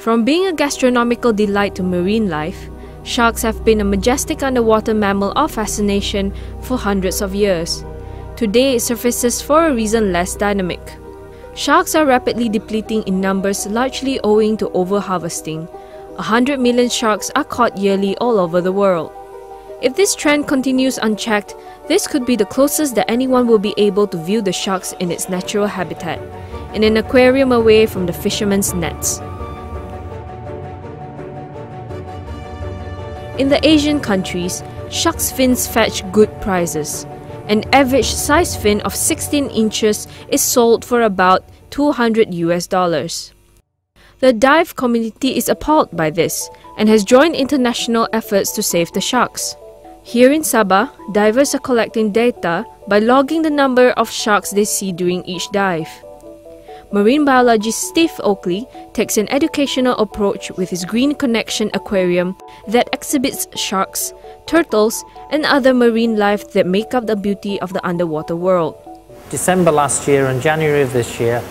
From being a gastronomical delight to marine life, sharks have been a majestic underwater mammal of fascination for hundreds of years. Today, it surfaces for a reason less dynamic. Sharks are rapidly depleting in numbers, largely owing to overharvesting. 100 million sharks are caught yearly all over the world. If this trend continues unchecked, this could be the closest that anyone will be able to view the sharks in its natural habitat, in an aquarium away from the fishermen's nets. In the Asian countries, shark's fins fetch good prices. An average size fin of 16 inches is sold for about $200. The dive community is appalled by this and has joined international efforts to save the sharks. Here in Sabah, divers are collecting data by logging the number of sharks they see during each dive. Marine biologist Steve Oakley takes an educational approach with his Green Connection aquarium that exhibits sharks, turtles, and other marine life that make up the beauty of the underwater world. December last year and January of this year,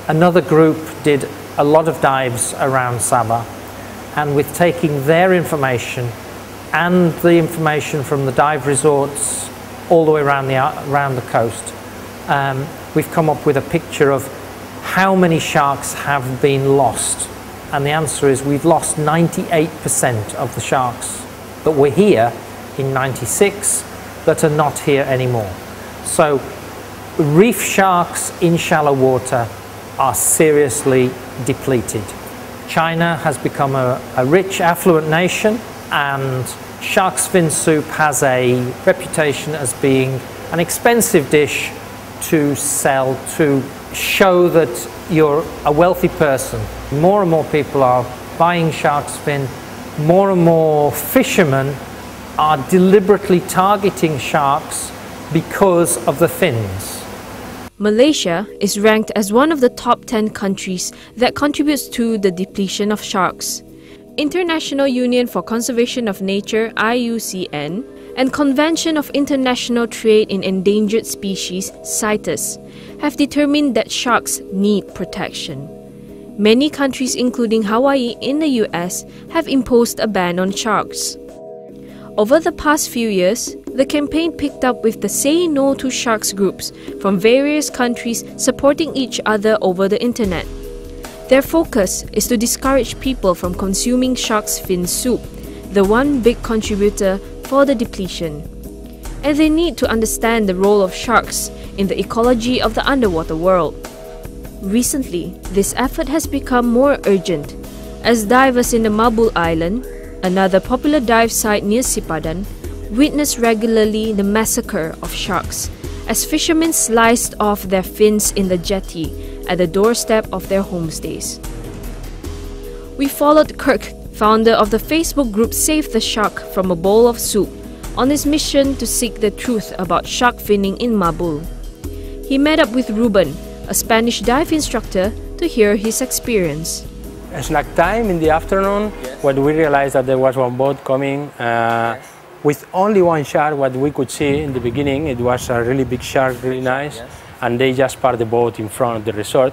another group did a lot of dives around Sabah, and with taking their information and the information from the dive resorts all the way around the coast, we've come up with a picture of how many sharks have been lost. And the answer is we've lost 98% of the sharks that were here in '96 that are not here anymore. So reef sharks in shallow water are seriously depleted. China has become a rich, affluent nation, and shark's fin soup has a reputation as being an expensive dish to sell, to show that you're a wealthy person. More and more people are buying shark's fin. More and more fishermen are deliberately targeting sharks because of the fins. Malaysia is ranked as one of the top 10 countries that contributes to the depletion of sharks. International Union for Conservation of Nature (IUCN) and Convention of International Trade in Endangered Species (CITES) have determined that sharks need protection. Many countries, including Hawaii in the US, have imposed a ban on sharks. Over the past few years, the campaign picked up with the Say No to Sharks groups from various countries supporting each other over the internet. Their focus is to discourage people from consuming shark's fin soup, the one big contributor for the depletion. And they need to understand the role of sharks in the ecology of the underwater world. Recently, this effort has become more urgent as divers in the Mabul Island, another popular dive site near Sipadan, witness regularly the massacre of sharks as fishermen sliced off their fins in the jetty at the doorstep of their homestays. We followed Kirk, founder of the Facebook group Save the Shark from a Bowl of Soup, on his mission to seek the truth about shark finning in Mabul. He met up with Ruben, a Spanish dive instructor, to hear his experience. Snack time in the afternoon, when we realized that there was one boat coming with only one shark. What we could see in the beginning, it was a really big shark, really nice, and they just parked the boat in front of the resort.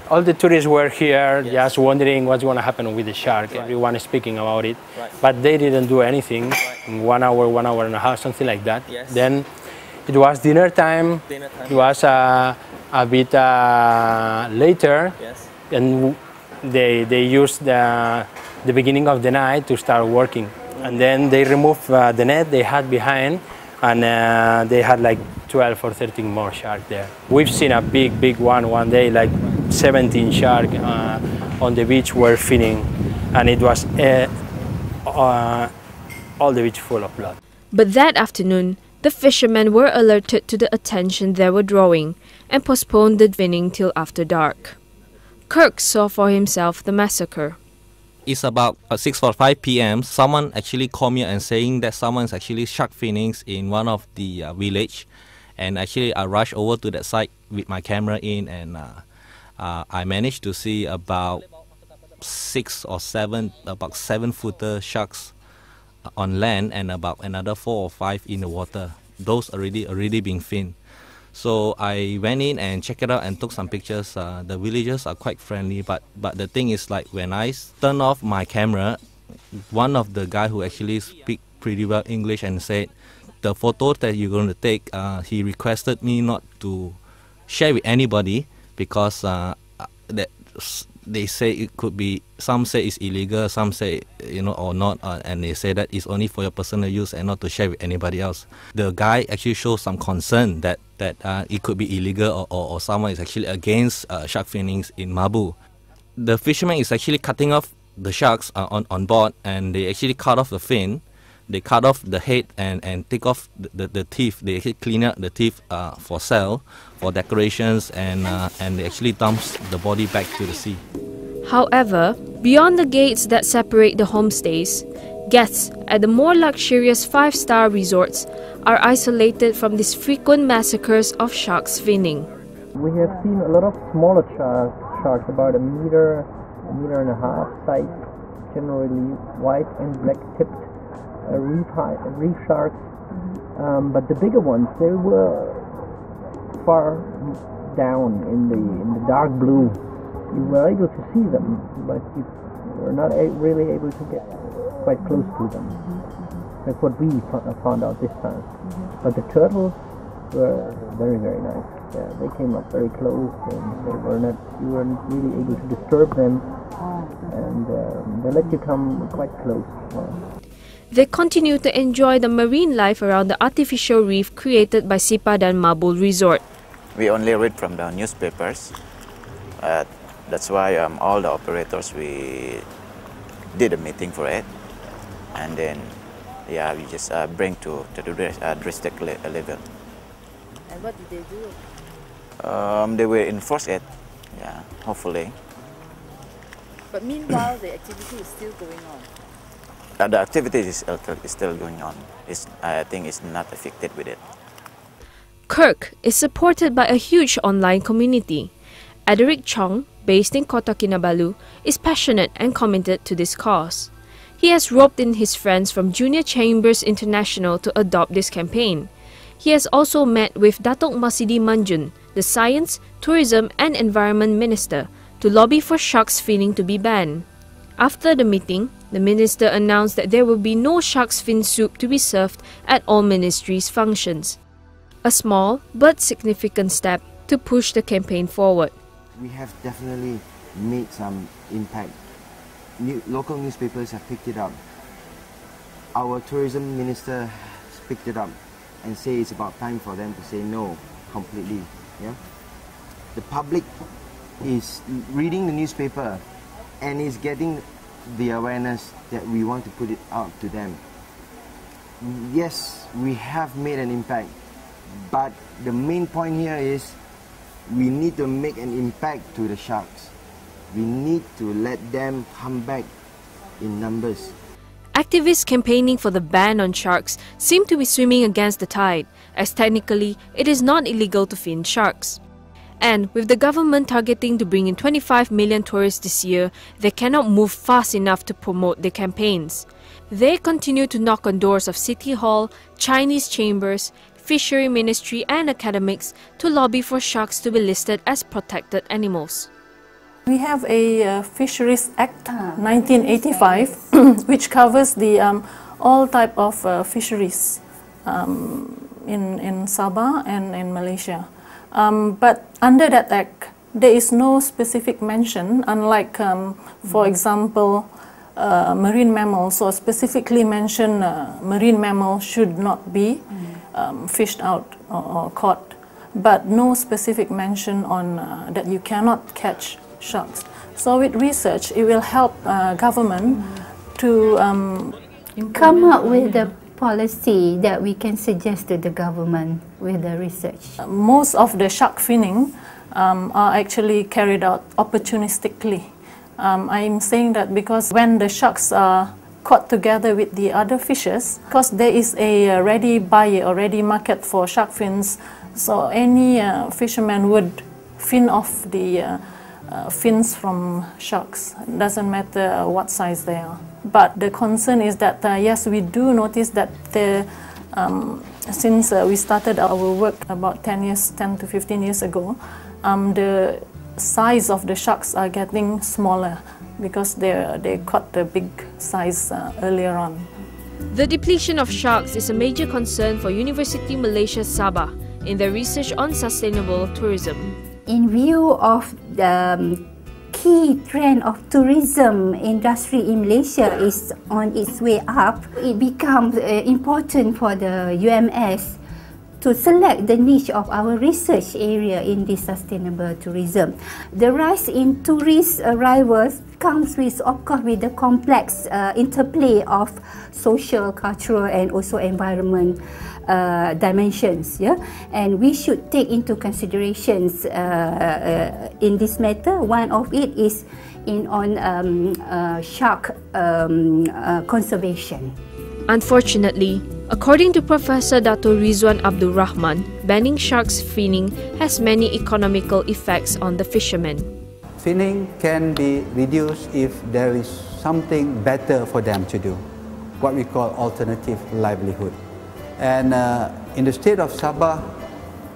All the tourists were here just wondering what's going to happen with the shark. Everyone is speaking about it, but they didn't do anything. In 1 hour, 1 hour and a half, something like that. Then it was dinner time. It was a bit later, and they used the beginning of the night to start working. And then they removed the net they had behind, and they had like 12 or 13 more sharks there. We've seen a big one day, like 17 sharks on the beach were finning, and it was all the beach full of blood. But that afternoon, the fishermen were alerted to the attention they were drawing and postponed the finning till after dark. Kirk saw for himself the massacre. It's about 6:45 p.m. Someone actually called me and saying that someone's actually shark finnings in one of the village, and actually I rushed over to that site with my camera in, and I managed to see about 6 or 7, about 7-footer sharks on land, and about another 4 or 5 in the water. Those already being finned. So I went in and checked it out and took some pictures. The villagers are quite friendly, but the thing is, like, when I turned off my camera, one of the guy who actually speak pretty well English and said, the photos that you're going to take, he requested me not to share with anybody because that they say it could be, some say it's illegal, some say, you know, or not, and they say that it's only for your personal use and not to share with anybody else. The guy actually shows some concern that it could be illegal or someone is actually against shark finnings in Mabu. The fisherman is actually cutting off the sharks on board, and they actually cut off the fin. They cut off the head and take off the teeth. They actually clean out the teeth for sale, for decorations, and they actually dumps the body back to the sea. However, beyond the gates that separate the homestays, guests at the more luxurious 5-star resorts are isolated from these frequent massacres of sharks finning. We have seen a lot of smaller sharks, about a meter and a half size, generally white and black tipped reef sharks. But the bigger ones, they were far down in the dark blue. You were able to see them, but you were not really able to get quite close to them. That's what we found out this time. But the turtles were very, very nice. Yeah, they came up very close, and you weren't really able to disturb them, and they let you come quite close. They continue to enjoy the marine life around the artificial reef created by Sipadan Mabul Resort. We only read from the newspapers. That's why all the operators, we did a meeting for it, and then we just bring to the district level. And what did they do? They will enforce it, hopefully. But meanwhile, the activity is still going on. The activity is still going on. I think it's not affected with it. Kirk is supported by a huge online community. Ederic Chong, based in Kota Kinabalu, is passionate and committed to this cause. He has roped in his friends from Junior Chambers International to adopt this campaign. He has also met with Datuk Masidi Manjun, the Science, Tourism and Environment Minister, to lobby for sharks finning to be banned. After the meeting, the minister announced that there will be no shark's fin soup to be served at all ministries' functions. A small but significant step to push the campaign forward. We have definitely made some impact. Local newspapers have picked it up. Our tourism minister has picked it up and say it's about time for them to say no completely. Yeah? The public is reading the newspaper and is getting the awareness that we want to put it out to them. Yes, we have made an impact, but the main point here is we need to make an impact to the sharks. We need to let them come back in numbers. Activists campaigning for the ban on sharks seem to be swimming against the tide, as technically it is not illegal to fin sharks. And with the government targeting to bring in 25 million tourists this year, they cannot move fast enough to promote their campaigns. They continue to knock on doors of City Hall, Chinese chambers, Fishery Ministry and academics to lobby for sharks to be listed as protected animals. We have a Fisheries Act 1985 which covers the all type of fisheries in Sabah and in Malaysia. But under that act, there is no specific mention, unlike, for example, marine mammals, or specifically mention marine mammals should not be fished out or caught, but no specific mention on that you cannot catch sharks. So with research, it will help government to come up with a policy that we can suggest to the government with the research. Most of the shark finning are actually carried out opportunistically. I'm saying that because when the sharks are caught together with the other fishes, because there is a ready buyer or ready market for shark fins, so any fisherman would fin off the fins from sharks. It doesn't matter what size they are. But the concern is that yes, we do notice that the Since we started our work about 10 to 15 years ago, the size of the sharks are getting smaller because they caught the big size earlier on. The depletion of sharks is a major concern for University Malaysia Sabah in their research on sustainable tourism. In view of the key trend of tourism industry in Malaysia is on its way up, it becomes important for the UMS to select the niche of our research area in this sustainable tourism. The rise in tourist arrivals comes with, of course, with the complex interplay of social, cultural and also environment dimensions, yeah, and we should take into considerations in this matter. One of it is on shark conservation. Unfortunately, according to Professor Dato Rizwan Abdul Rahman, banning sharks finning has many economical effects on the fishermen. Finning can be reduced if there is something better for them to do, what we call alternative livelihood. And in the state of Sabah,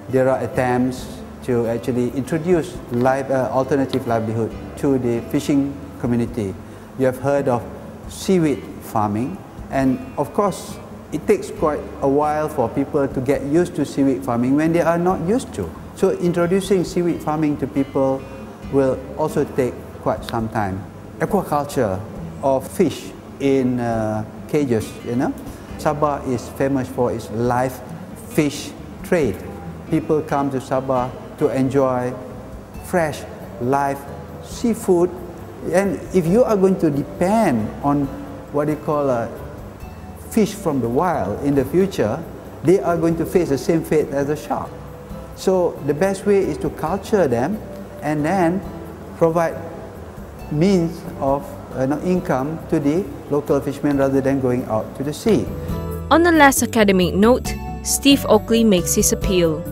there are attempts to actually introduce alternative livelihood to the fishing community. You have heard of seaweed farming, and of course, it takes quite a while for people to get used to seaweed farming when they are not used to. So introducing seaweed farming to people will also take quite some time. Aquaculture of fish in cages, you know. Sabah is famous for its live fish trade. People come to Sabah to enjoy fresh, live seafood. And if you are going to depend on what you call fish from the wild in the future, they are going to face the same fate as a shark. So the best way is to culture them and then provide means of income to the local fishermen rather than going out to the sea. On a less academic note, Steve Oakley makes his appeal.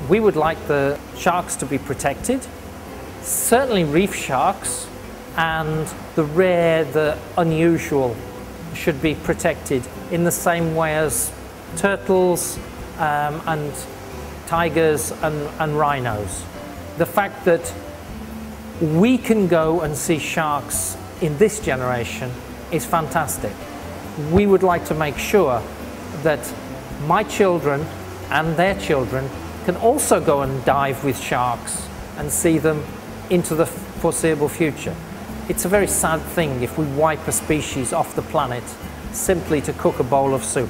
We would like the sharks to be protected, certainly reef sharks, and the rare, the unusual should be protected in the same way as turtles and tigers and rhinos. The fact that we can go and see sharks in this generation is fantastic. We would like to make sure that my children and their children can also go and dive with sharks and see them into the foreseeable future. It's a very sad thing if we wipe a species off the planet simply to cook a bowl of soup.